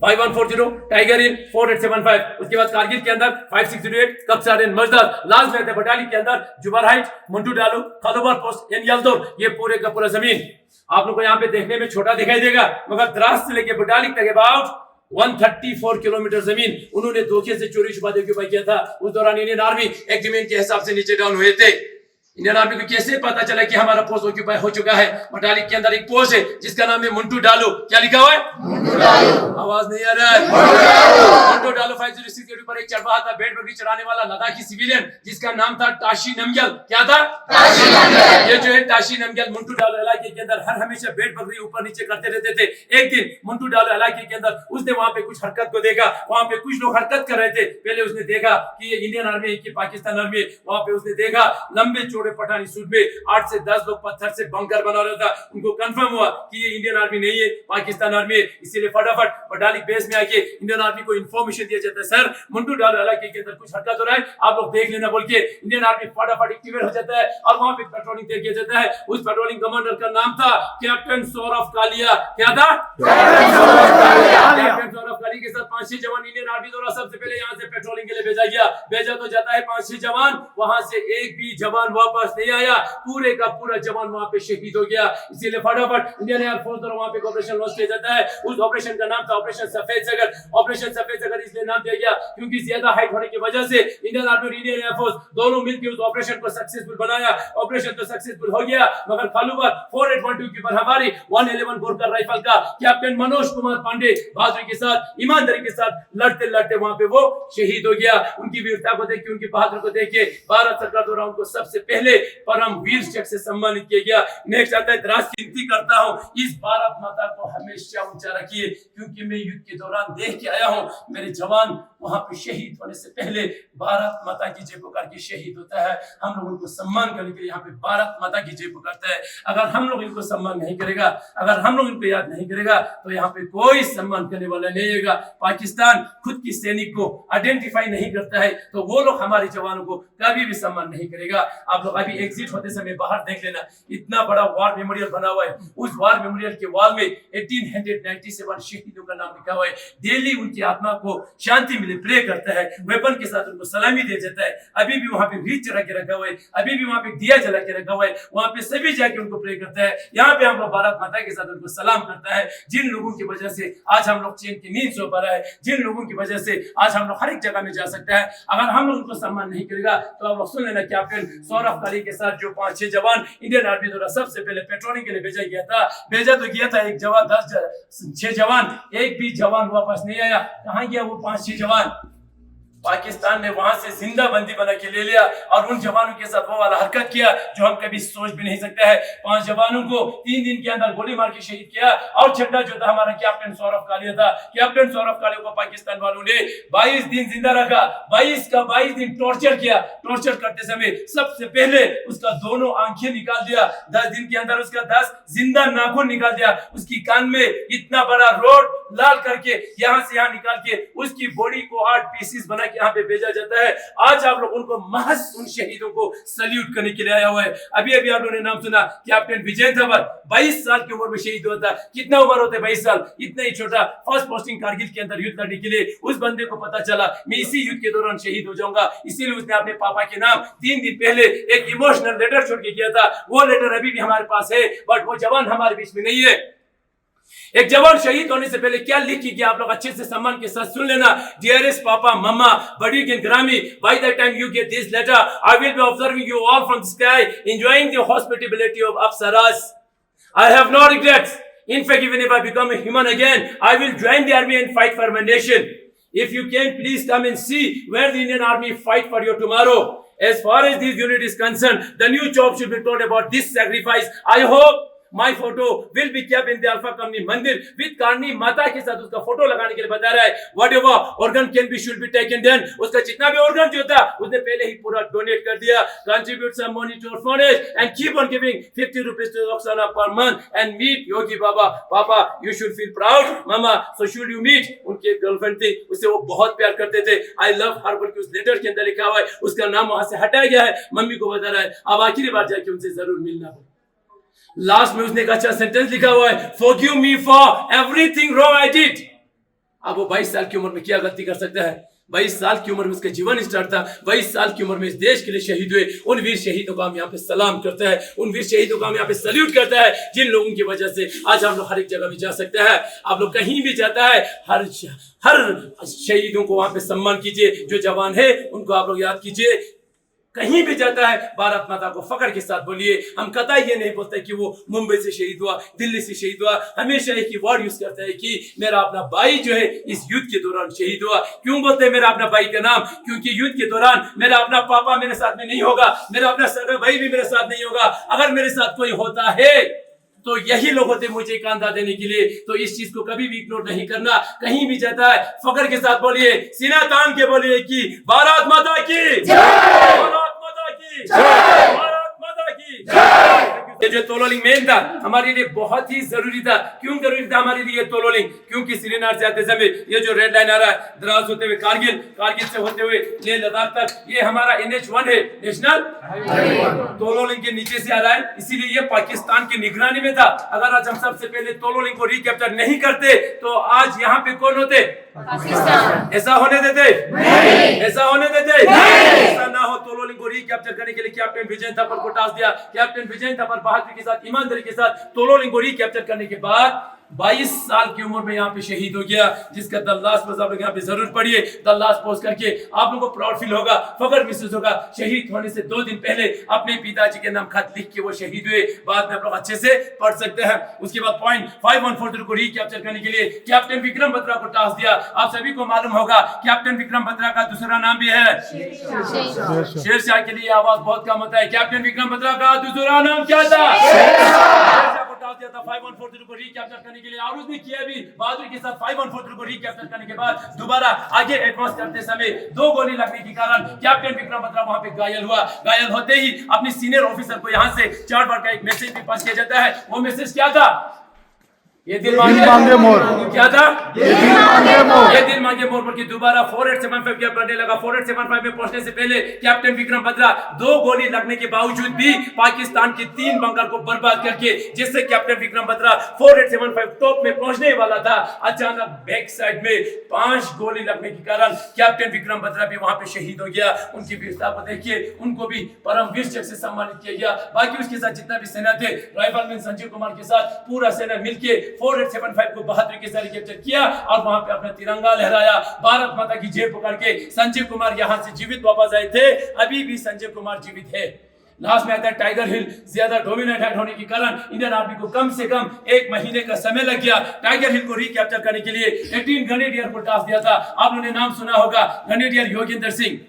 5140, टाइगर हिल 4875, उसके बाद कारगिल के अंदर 5608, कप्सारेन मजदर, लास्ट में बटाली के अंदर जुबर हाइट, मुंटू डालू, खालोबार पोस्ट, एनयलदोर, ये पूरे का पूरा जमीन आप लोग को यहाँ पे देखने में छोटा दिखाई देगा, मगर द्रास से लेके बटाली तक अबाउट 134 किलोमीटर जमीन उन्होंने धोखे से चोरी छुपाते के ऊपर किया था। उस दौरान इंडियन आर्मी एग्रीमेंट के हिसाब से नीचे डाउन हुए थे। इंडियन आर्मी को कैसे पता चला कि हमारा पोस्ट ऑक्यूपाई हो चुका है? बटाली के अंदर एक पोस्ट है जिसका नाम है मुंटू डालू। क्या लिखा हुआ है? आवाज नहीं आ रहा है। मुंटू डालू 506 के ऊपर एक चढ़वा था, बेड बकरी चढ़ाने वाला लद्दाखी सिविलियन जिसका नाम था टाशी नमग्याल। क्या था? टाशी नमग्याल। ये जो है टाशी नमग्याल मुंटू डालू इलाके के अंदर हर हमेशा बेड बकरी ऊपर नीचे करते रहते थे। एक दिन मुंटू डालू इलाके के अंदर उसने वहां पे कुछ हरकत को देखा, वहां पे कुछ लोग हरकत कर रहे थे। पहले उसने देखा कि ये इंडियन आर्मी है कि पाकिस्तान आर्मी है। वहां पे उसने देखा लंबे चौड़े पठानी सूट में 8 से 10 लोग पत्थर से बंकर बना रहा था। उनको कंफर्म हुआ कि ये इंडियन आर्मी नहीं है, पाकिस्तान आर्मी है। इसीलिए फटाफट बटाली बेस में आके इंडियन आर्मी को इंफॉर्मेशन दिया जाता है, सर मुंटू डालू इलाके के अंदर कुछ हरकत हो रहा है, आप लोग देख लेना बोल के इंडियन आर्मी फटाफट एक्टिवेट हो जाता है और वहां पे पेट्रोलिंग किया जाता है। उस पेट्रोलिंग कमांडर का नाम था कैप्टन सौरभ कालिया। क्या था? कैप्टन सौरभ कालिया के साथ 5-6 जवान इंडियन आर्मी द्वारा सबसे पहले यहां से पेट्रोलिंग के लिए भेजा गया। भेजा तो जाता है 5-6 जवान, वहां से एक भी जवान वापस नहीं आया। पूरे का पूरा जवान वहां पे शहीद हो गया। इसीलिए फटाफट इंडियन एयरफोर्स द्वारा वहां पे ऑपरेशन लॉन्च किया जाता है। उस ऑपरेशन का नाम था ऑपरेशन सफेद सागर। ऑपरेशन सफेद सागर इसलिए नाम दिया गया क्योंकि ज्यादा हाइट होने की वजह से इंडियन आर्मी और इंडियन एयरफोर्स दोनों मिलकर उस ऑपरेशन को सक्सेसफुल बनाया। ऑपरेशन तो सक्सेसफुल हो गया, मगर खालूबार 4812 के ऊपर हमारी 111 गोरखा राइफल का कैप्टन मनोज कुमार पांडे बहादुरी के साथ, ईमानदारी के साथ लड़ते लड़ते वहां पे वो शहीद हो गया। उनकी वीरता को देख के, उनकी बहादुरी को देख के भारत सरकार द्वारा उनको सबसे पहले परम वीर चक्र से सम्मानित किया गया। नेक्स्ट आता है द्रास। विनती करता हूं इस भारत माता को हमेशा ऊंचा रखिए, क्योंकि मैं युद्ध के दौरान देख के आया हूं मेरे जवान वहां पे शहीद होने से पहले भारत माता की जय पुकार के शहीद होता है। हम लोग उनको सम्मान करने के लिए यहाँ पे भारत माता की जय पुकारता है। अगर हम लोग इनको सम्मान नहीं करेगा, अगर हम लोग इनको याद नहीं करेगा, तो यहाँ पे कोई सम्मान करने वाला नहीं होगा। पाकिस्तान खुद की सैनिक को आइडेंटिफाई नहीं करता है, तो वो लोग हमारे जवानों को कभी भी सम्मान नहीं करेगा। आप लोग अभी एग्जिट होते समय बाहर देख लेना, इतना बड़ा वार मेमोरियल बना हुआ है। उस वार मेमोरियल के वॉल में 1897 शहीदों का नाम लिखा हुआ है। डेली उनकी आत्मा को शांति मिले प्रे करता है, वेपन के साथ उनको सलामी दिया जाता है। अभी भी वहां पे रीच चढ़ा के रखा हुआ है, अभी भी वहां पे दिया जला के रखा हुआ है, वहां पे सभी जाके उनको प्रे करता है। यहाँ पे हम लोग भारत माता के साथ उनको सलाम करता है। जिन लोगों की वजह से आज हम लोग चैन की नींद सो पा रहा है, जिन लोगों की वजह से आज हम लोग हर एक जगह में जा सकता है, अगर हम लोग उनको सम्मान नहीं करेगा तो आप लोग सुन लेना कैप्टन सौरभ कालिया के साथ जो 5-6 जवान इंडियन आर्मी द्वारा सबसे पहले पेट्रोलिंग के लिए भेजा गया था, भेजा तो गया था एक जवान, 6 जवान, एक भी जवान वापस नहीं आया। कहां गया वो 5-6 जवान? पाकिस्तान ने वहां से जिंदा बंदी बना के ले लिया और उन जवानों के साथ वो वाला हरकत किया जो हम कभी सोच भी नहीं सकते हैं। 5 जवानों को 3 दिन के अंदर गोली मार के शहीद किया। और छठा जो था हमारा कैप्टन सौरभ कालिया था। कैप्टन सौरभ कालिया को पाकिस्तान वालों ने 22 दिन जिंदा रखा, 22 का 22 दिन टॉर्चर किया। टॉर्चर करते समय सबसे पहले उसका दोनों आंखें निकाल दिया, 10 दिन के अंदर उसका 10 जिंदा नाखून निकाल दिया, उसकी कान में इतना बड़ा रोड लाल करके यहां से यहां निकाल के उसकी बॉडी को 8 पीसेस बना यहाँ पे भेजा जाता है। आज आप लोग उनको महज उन शहीदों को सल्यूट करने के लिए आया हुआ है। अभी अभी आप लोगों ने नाम सुना कैप्टन विजय थवर, 22 साल की उम्र में शहीद हुआ था। कितना उम्र होता है 22 साल? इतना ही छोटा। फर्स्ट पोस्टिंग कारगिल के अंदर युद्ध लड़ने के लिए उस बंदे को पता चला मैं इसी युद्ध के दौरान शहीद हो जाऊंगा, इसीलिए उसने अपने पापा के नाम 3 दिन पहले एक इमोशनल लेटर छोड़ के किया था। वो लेटर अभी भी हमारे पास है, बट वो जवान हमारे बीच में नहीं है। एक जवान शहीद होने से पहले क्या लिख के आप लोग अच्छे से सम्मान के साथ सुन लेना। डियरेस्ट पापा मम्मा बड़ी के ग्रामी, by the time you get this letter I will be observing you all from the sky, enjoying the hospitality of Apsaras. I have no regrets. In fact, even if I become a human again, I will join the army and fight for my nation. If you can, please come and see where the Indian army fight for you tomorrow. As far as this unit is concerned, the new job should be told about this sacrifice. I hope my photo will be kept in the Alpha Company मंदिर with Karni माता के साथ उसका photo लगाने के लिए बता रहा है. Whatever organ can be should be taken then. उसका जितना भी organ जो था उसने पहले ही पूरा donate कर दिया. Contribute some money to orphanage and keep on giving 50 rupees to Oksana per month and meet Yogi Baba. Papa, you should feel proud. Mama, so should you meet. उनकी गर्लफ्रेंड थी, उससे वो बहुत प्यार करते थे. I love her बल्कि उस लेटर के अंदर लिखा हुआ है, उसका नाम वहां से हटाया गया है. मम्मी को बता रहा है अब आखिरी बार जाके उनसे जरूर मिलना हो. लास्ट में उसने एक अच्छा सेंटेंस लिखा हुआ है, forgive me for everything wrong I did. अब वो 22 साल की उम्र में क्या गलती कर सकता है? 22 साल की उम्र में उसका जीवन स्टार्ट था. 22 साल की उम्र में इस देश के लिए शहीद हुए उन वीर शहीदों का हम यहाँ पे सलाम करते हैं. उन वीर शहीदों का हम यहाँ पे सल्यूट करता है जिन लोगों की वजह से आज हम लोग हर एक जगह भी जा सकते हैं. आप लोग कहीं भी जाता है हर शहीदों को वहां पे सम्मान कीजिए. जो जवान है उनको आप लोग याद कीजिए. कहीं भी जाता है भारत माता को फख्र के साथ बोलिए. हम कतई ये नहीं बोलते कि वो मुंबई से शहीद हुआ, दिल्ली से शहीद हुआ. हमेशा एक ही वर्ड यूज करता है कि मेरा अपना भाई जो है इस युद्ध के दौरान शहीद हुआ. क्यों बोलते हैं मेरा अपना भाई का नाम? क्योंकि युद्ध के दौरान मेरा अपना पापा मेरे साथ में नहीं होगा, मेरा अपना सगा भाई भी मेरे साथ नहीं होगा. अगर मेरे साथ कोई होता है तो यही लोग होते मुझे कांधा देने के लिए. तो इस चीज को कभी भी इग्नोर नहीं करना. कहीं भी जाता है फख्र के साथ बोलिए, सीना तान के बोलिए कि भारत माता की जय, भारत माता की जय, भारत माता की जय. ये जो तोलोलिंग मेन था हमारे लिए बहुत ही जरूरी था. क्यों जरूरी था हमारे लिए तोलोलिंग? क्योंकि श्रीनगर से आते समय ये जो रेड लाइन आ रहा है द्रास होते हुए कारगिल, कारगिल से होते हुए लेह लद्दाख तक, ये हमारा NH1 है, नेशनल तोलोलिंग के नीचे से आ रहा है. इसीलिए ये पाकिस्तान की निगरानी में था. अगर आज हम सबसे पहले तोलोलिंग को रिकैप्चर नहीं करते तो आज यहाँ पे कौन होते? पाकिस्तान. ऐसा होने देते नहीं, ऐसा होने देते नहीं. ऐसा ना हो. तोलोलिंग को रिकैप्चर करने के लिए कैप्टन विजय थापर को टास्क दिया. कैप्टन विजय थापर बहादुरी के साथ, ईमानदारी के साथ तोलोलिंग को रिकैप्चर करने के बाद 22 साल की उम्र में यहाँ पे शहीद हो गया. जिसका द लास्ट पोस्ट आप लोग यहाँ पे जरूर पढ़िए. द लास्ट पोस्ट करके आप लोगों को प्राउड फील होगा, फख्र महसूस होगा. शहीद होने से 2 दिन पहले अपने पिताजी के नाम खत लिख के वो शहीद हुए. बाद में आप लोग अच्छे से पढ़ सकते हैं. उसके बाद पॉइंट 5143 को रिकैप्चर करने के लिए कैप्टन विक्रम बत्रा को टास्क दिया. आप सभी को मालूम होगा कैप्टन विक्रम बत्रा का दूसरा नाम भी है शेरशाह. के लिए आवाज बहुत कम होता है. कैप्टन विक्रम बत्रा का दूसरा नाम क्या था? शेरशाह को टास्क दिया था 5143 को रिकैप्चर करने के लिए. और उसने किया भी बहादुरी के साथ. 5143 को रिकैप्चर करने के बाद दोबारा आगे एडवांस करते समय 2 गोली लगने के कारण कैप्टन विक्रम बत्रा वहां पे घायल हुआ. घायल होते ही अपने सीनियर ऑफिसर को यहां से 4 बार का एक मैसेज भी पास किया जाता है. वो मैसेज क्या था? ये दिल मांगे मोर. क्या था? ये दिल मांगे मोर. पर दोबारा 4875 के बढ़ने लगा. 4875 में पहुंचने से पहले कैप्टन विक्रम बत्रा 2 गोली लगने के बावजूद भी पाकिस्तान के 3 बंकर को बर्बाद करके, जिससे कैप्टन विक्रम बत्रा 4875 टॉप में पहुंचने वाला था, अचानक बैक साइड में 5 गोली लगने के कारण कैप्टन विक्रम बत्रा भी वहां पे शहीद हो गया. उनकी वीरता को देखिए, उनको भी परम वीर चक्र से सम्मानित किया गया. बाकी उसके साथ जितना भी सेना थे, राइफलमैन संजीव कुमार के साथ पूरा सेना मिलके 4875 को बहादुरी के साथ कैप्चर किया और वहां पे अपना तिरंगा लहराया. भारत माता की जय पुकार के संजीव कुमार यहां से जीवित वापस आए थे. अभी भी संजीव कुमार जीवित है. लास्ट में आता है टाइगर हिल. ज्यादा डोमिनेटेड होने के कारण इंडियन आर्मी को कम से कम 1 महीने का समय लग गया. टाइगर हिल को रिकैप्चर करने के लिए 18 ग्रेनेडियर को टास्क दिया था. आप लोगों ने नाम सुना होगा ग्रेनेडियर योगेंद्र सिंह.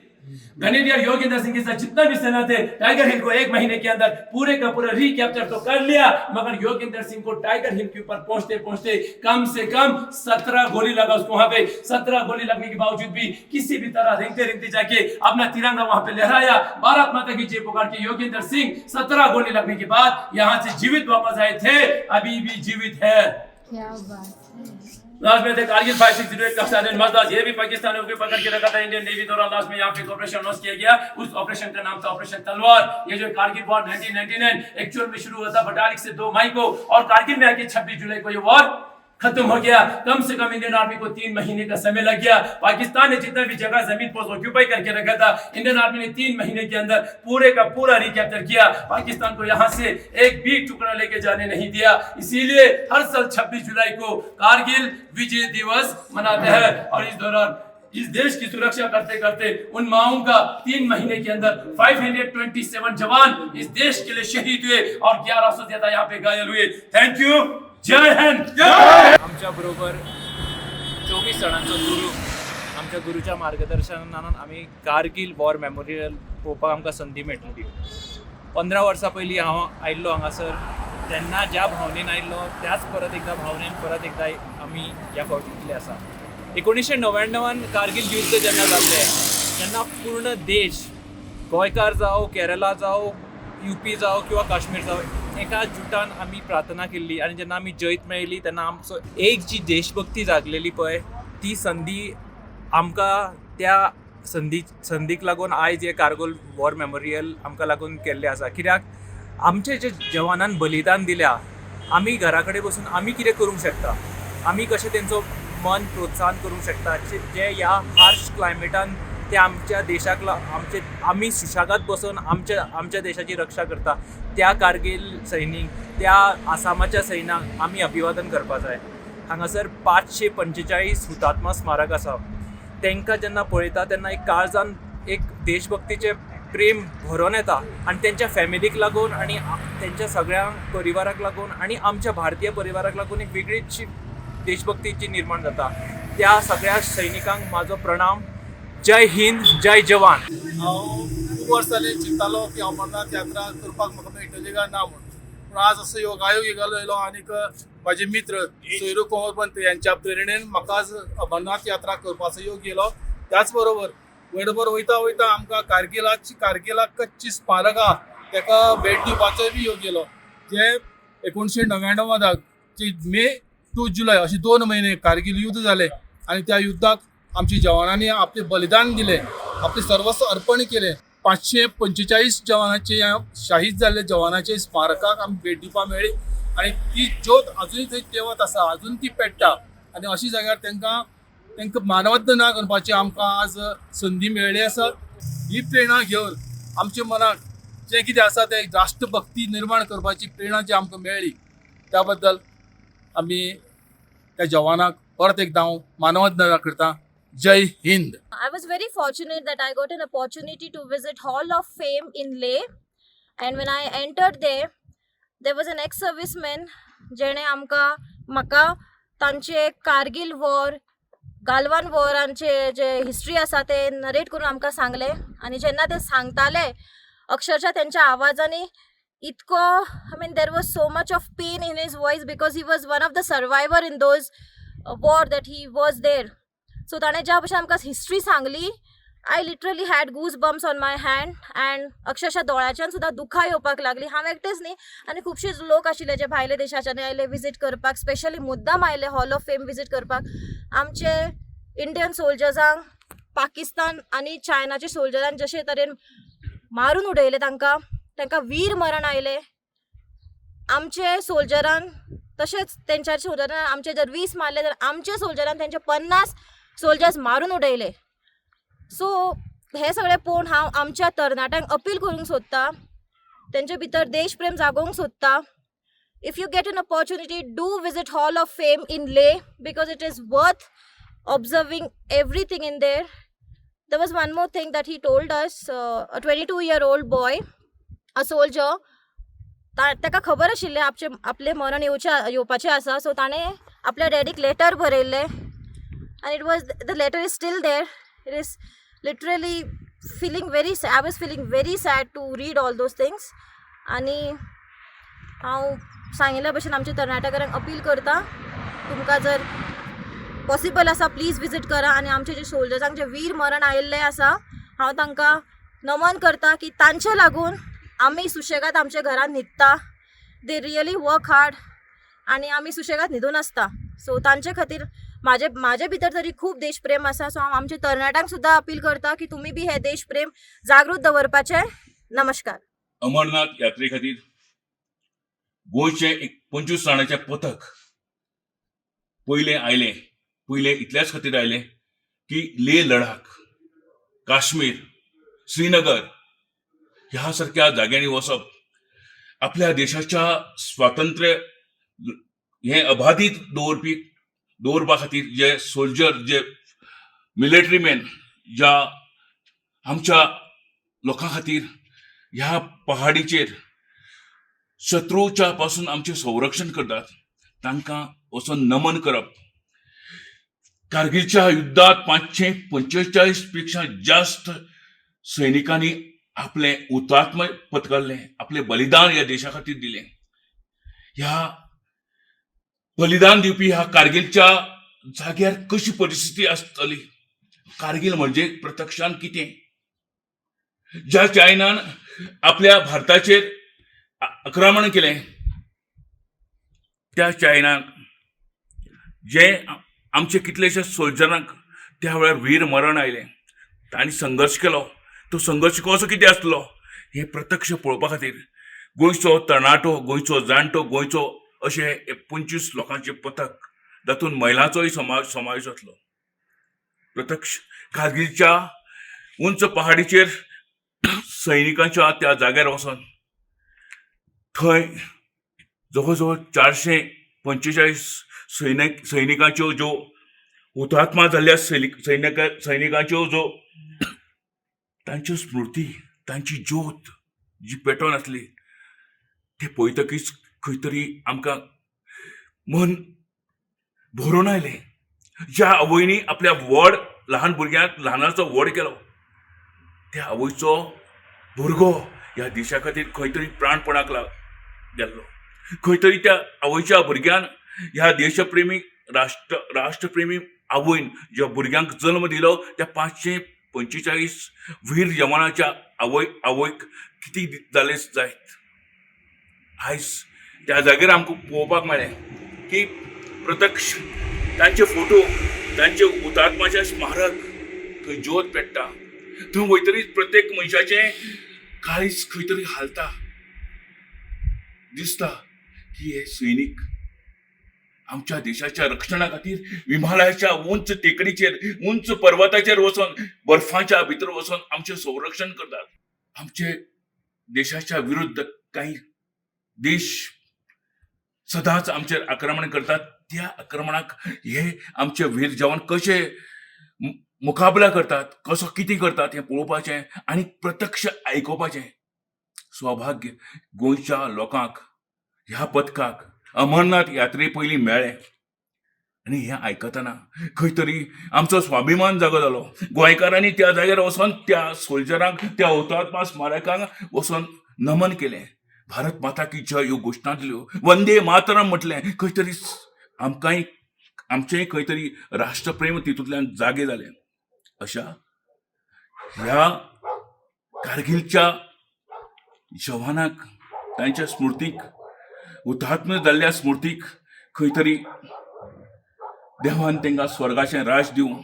ग्रेनेडियर योगेंद्र सिंह के साथ जितना भी सेना थे टाइगर हिल को 1 महीने के अंदर पूरे का पूरा रिकैप्चर तो कर लिया. मगर योगेंद्र सिंह को टाइगर हिल के ऊपर पहुंचते पहुंचते कम से कम 17 गोली लगा उसको. वहां पे 17 गोली लगने के बावजूद भी किसी भी तरह रेंगते रेंगते जाके अपना तिरंगा वहां पे लहराया. भारत माता की जय पुकार के योगेंद्र सिंह 17 गोली लगने के बाद यहां से जीवित वापस आए थे. अभी भी जीवित है. क्या बात है. लास्ट में थे कारगिल 5608 का साजन मजदार. ये भी पाकिस्तान ने पकड़ के रखा था इंडियन नेवी द्वारा. लास्ट में यहाँ पे ऑपरेशन लॉन्च किया गया. उस ऑपरेशन का नाम था ऑपरेशन तलवार. ये जो कारगिल वॉर 1999 एक्चुअल में शुरू हुआ था 28 से 2 मई को और कारगिल में आके 26 जुलाई को ये वॉर खत्म हो गया. कम से कम इंडियन आर्मी को 3 महीने का समय लग गया. पाकिस्तान ने जितना भी जगह जमीन पर ऑक्यूपाई करके रखा था, इंडियन आर्मी ने 3 महीने के अंदर पूरे का पूरा रिकैप्चर किया. पाकिस्तान को यहां से एक भी टुकड़ा लेके जाने नहीं दिया. इसीलिए हर साल 26 जुलाई को कारगिल विजय दिवस मनाते हैं. और इस दौरान इस देश की सुरक्षा करते करते उन माओं का 3 महीने के अंदर 527 जवान इस देश के लिए शहीद हुए और 1100 से ज्यादा यहाँ पे घायल हुए. Thank you. जय हिंद. आमच्या बरोबर 24 जणांचो गुरु आमच्या गुरूच्या मार्गदर्शनान आमी कारगिल वॉर मेमोरियल पळोवपाक आमकां संदी मेळटली. 15 वर्सां पयलीं हांव आयिल्लो हांगासर, तेन्ना ज्या भावनेन आयिल्लो त्याच परत एकदा भावनेन परत एकदा आमी ह्या फावटी इतले आसा. 1999 कारगिल युद्ध जेन्ना जाल्लें, जेन्ना पूर्ण देश, गोंयकार जावं, केरला जावं, UP जावं किंवा काश्मीर जावं, एका जुटान आमी प्रार्थना केल्ली आनी जेन्ना आमी जैत मेळयली तेन्ना आमचो एक जी देशभक्ती जागलेली पळय, ती संदी आमकां त्या संदीक लागून आयज हे कारगिल वॉर मेमोरियल आमकां लागून केल्लें आसा. कित्याक आमचे जे जवानान बलिदान दिल्या, आमी घरा कडेन बसून आमी कितें करूंक शकता, आमी कशें तेंचो मन प्रोत्साहन करूंक शकता, जे ह्या हार्श क्लायमेटान ते आमच्या देशाक आमी सुशागाद बसून आमच्या देशाची रक्षा करता, त्या कारगिल सैनीक, त्या आसामाच्या सैन्याक आमी अभिवादन करपा जाय. हांगासर 545 हुतात्मा स्मारक आसा. तांकां जेन्ना पळयता तेन्ना एक काळजान एक देशभक्तीचें प्रेम भरोन येता आनी तेंच्या फॅमिलीक लागून आनी तेंच्या सगळ्या परिवाराक लागून आनी आमच्या भारतीय परिवाराक लागून एक वेगळीच देशभक्तीची निर्माण जाता. त्या सगळ्या सैनिकांक म्हाजो प्रणाम. जय हिंद, जय जवान. हांव खूब वर्सांनी चिंततालो की अमरनाथ यात्रा करपाक म्हाका मेळटली काय ना म्हूण, पूण आज असो योगायोग येयलो आनीक म्हाजे मित्र सोयरू कोमरपंत यांच्या प्रेरणेन म्हाका आज अमरनाथ यात्रा करपाचो योग येयलो. त्याच बरोबर वयरभर वयता वयता आमकां कारगिलाक कच्ची स्मारक आहा ताका भेट दिवपाचोय बी योग येयलो. जे 1999 मे टू जुलय अशे 2 म्हयने कारगिल युद्ध जालें आनी त्या युद्धाक आमच्या जवानांनी आपले बलिदान दिले, आपले सर्वस्व अर्पण केले. 545 जवानांचे शाहीद जाल्ले जवानांचे स्मारकाक आमी भेट दिवपाक मेळ्ळी आनी ती ज्योत अजुनूय थंय तेवत आसा, अजून ती पेट्टा आनी अशी जाग्यार तांकां मानवंदना करपाची आमकां आज संदी मेळ्ळी आसा. ही प्रेरणा घेवन आमच्या मनाक जें कितें आसा तें राष्ट्रभक्ती निर्माण करपाची प्रेरणा जी आमकां मेळ्ळी, त्या बद्दल आमी त्या जवानाक परत एकदा हांव मानवंदना करता. Jai Hind. I was very fortunate that I got an opportunity to visit Hall of Fame in Leh, and when I entered there was an ex-serviceman जेणे म्हाका तांचे कारगिल वॉर, गालवान वॉरांचे जे हिस्ट्री आसा ते नरेट करून आमकां सांगले. आनी जेन्ना ते सांगताले अक्षरशः त्यांच्या आवाजांनी इतको there was so much of pain in his voice because he was one of the survivor in those war that he was there. So ताणें ज्या भशेन आमकां हिस्ट्री सांगली, I literally had goose bumps on my hand and अक्षरशः दोळ्याच्यान सुद्दां दुखां येवपाक लागली. हांव एकटेच न्ही, आनी खुबशे लोक आशिल्ले जे भायले देशाच्यान आयले विजीट करपाक, स्पेशली मुद्दाम आयले हॉल ऑफ फेम विजीट करपाक. आमचे इंडियन सोल्जर्सांक पाकिस्तान आनी चायनाच्या सोल्जरांक जशे तरेन मारून उडयले, तांकां वीर मरण आयले. आमचे सोल्जरान तशेंच तेंच्या सोल्जरान आमचे जर 20 मारले जाल्यार आमच्या सोल्जरान तेंचे 50 सोल्जर्स मारून उडयले. सो हे सगळे पळोवन हांव आमच्या तरणाट्यांक अपील करूंक सोदता, तेंचे भितर देश प्रेम जागोवंक सोदता. If you get an opportunity, do visit Hall of Fame in Leh because it is worth observing everything in there. There was one more thing that he told us. A 22-year-old boy, a soldier, ताका खबर आशिल्लें आपले मरण येवपाचें आसा. सो ताणें आपल्या डॅडीक letter बरयल्लें and it was, the letter is still there. It is literally I was feeling very sad to read all those things. आणि हांव सांगिल्ल्या भशेन आमच्या तरणाट्यांक अपील करता, तुमकां जर पॉसिबल आसा प्लीज विजीट करा. आनी आमचे जे सोल्जर्सांक जे वीर मरण आयिल्ले आसा, हांव तांकां नमन करता की तांचे लागून आमी सुशेगाद आमच्या घरान न्हिदता. दे रियली वर्क हार्ड आनी आमी सुशेगाद न्हिदून आसता. सो तांचे खातीर म्हाजे भितर तरी खूब देशप्रेम आसा. सो हांव आमच्या तरणाट्यांक सुद्दां अपील करता की तुमी बी हे देशप्रेम जागृत दवरपाचें. नमस्कार. अमरनाथ यात्रे खातीर गोंयचे एक 25 जाणांचे पथक पयले इतल्याच खातीर आयले की लेह लडाख, काश्मीर, श्रीनगर ह्या सारक्या जाग्यांनी वचप, आपल्या देशाच्या स्वातंत्र्य हे अबाधित दवरपा खातीर जे सोल्जर, जे मिलिटरी मॅन ज्या आमच्या लोकां खातीर ह्या पहाडीचेर शत्रूच्या पासून आमचे संरक्षण करतात, तांकां वचून नमन करप. कारगिलच्या युद्धात 545 पेक्षा जास्त सैनिकांनी आपले हुतात्मे पत्करले, आपले बलिदान या देशा खातीर दिले. ह्या बलिदान दिवपी ह्या कारगिलच्या जाग्यार कशी परिस्थिती आसतली. कारगिल म्हणजे प्रत्यक्षान कितें. ज्या चायनान आपल्या भारताचेर आक्रमण केलें, त्या चायनान जे आमचे कितलेशे सोल्जरांक त्या वेळार वीर मरण आयलें, तांणी संघर्श केलो. तो संघर्श कसो कितें आसलो हे प्रत्यक्ष पळोवपा खातीर गोंयचो तरणाटो, गोंयचो जाणटो, गोंयचो अशे 25 लोकांचे पथक, तातूंत महिलांचोय समावेश जातलो. प्रत्यक्ष कारगिलच्या उंच पहाडीचेर सैनिकांच्या त्या जाग्यार वचोन थंय जवळ जवळ 445 सैनिकांच्यो ज्यो हुतात्मा जाल्ल्या सैनिकांच्यो ज्यो तांच्यो स्मृती, तांची ज्योत जी पेटोवन आसली, ते पळयतकीच खंय तरी आमकां मन भरून आयलें. ज्या आवयनी आपल्या व्हड ल्हान भुरग्याक ल्हानाचो व्हड केलो, त्या आवयचो भुरगो ह्या देशा खातीर खंय तरी प्राणपणाक गेल्लो. खंय तरी त्या आवयच्या भुरग्यान ह्या देशप्रेमी राष्ट्रप्रेमी आवयन ज्या भुरग्यांक जल्म दिलो, त्या 545 वीर जवानाच्या आवयक कितें जालें जायत. आयज त्या जाग्यार आमकां पळोवपाक मेळ्ळें की प्रत्यक्ष तांचे फोटो, तांचे हुतात्म्याचे स्मारक थंय ज्योत पेट्टा. थंय वयतरीच प्रत्येक मनशाचें काळीज खंय तरी हालता. दिसता की हे सैनीक आमच्या देशाच्या रक्षणा खातीर हिमालयाच्या उंच टेकडीचेर, उंच पर्वताचेर वचोन, बर्फाच्या भितर वचोन आमचें संरक्षण करतात. आमचे देशाच्या विरुद्ध काही देश सदांच आमचेर आक्रमण करतात. त्या आक्रमणाक हे आमचे वीर जवान कशे मुकाबला करतात, कसो कितें करतात हें पळोवपाचें आनी प्रत्यक्ष आयकोपाचें सौभाग्य गोंयच्या लोकांक, ह्या पथकाक अमरनाथ यात्रे पयलीं मेळ्ळें. आनी हें आयकतना खंय तरी आमचो स्वाभिमान जागो जालो. गोंयकारांनी त्या जाग्यार वचोन त्या सोल्जरांक, त्या हुतात्मा स्मारकांक वचोन नमन केलें. भारत माता की जय ह्यो घोशणा दिल्यो, वंदे मातरम म्हटलें. खंय तरी आमचेंय खंय तरी राष्ट्रप्रेम तितूंतल्यान जागे जालें. अशा ह्या कारगिलच्या जवानाक, तांच्या स्मृतीक, हुतात्मे जाल्ल्या स्मृतीक खंय तरी देवान तांकां स्वर्गाचें राज दिवं.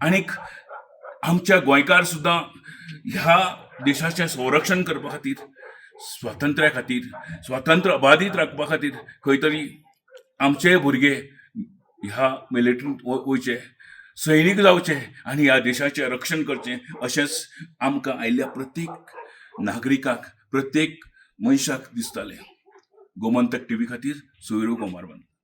आनीक आमच्या गोंयकार सुद्दां ह्या देशाचें संरक्षण करपा खातीर, स्वातंत्र्या खातीर, स्वातंत्र्य अबादीत राखपा खातीर खंय तरी आमचे भुरगे ह्या मिलिटरींत वयचे, सैनीक जावचे आनी ह्या देशाचें रक्षण करचें अशेंच आमकां आयिल्ल्या प्रत्येक नागरिकाक, प्रत्येक मनशाक दिसतालें. गोमंतक टीव्ही खातीर सोयरू कोमारबंद.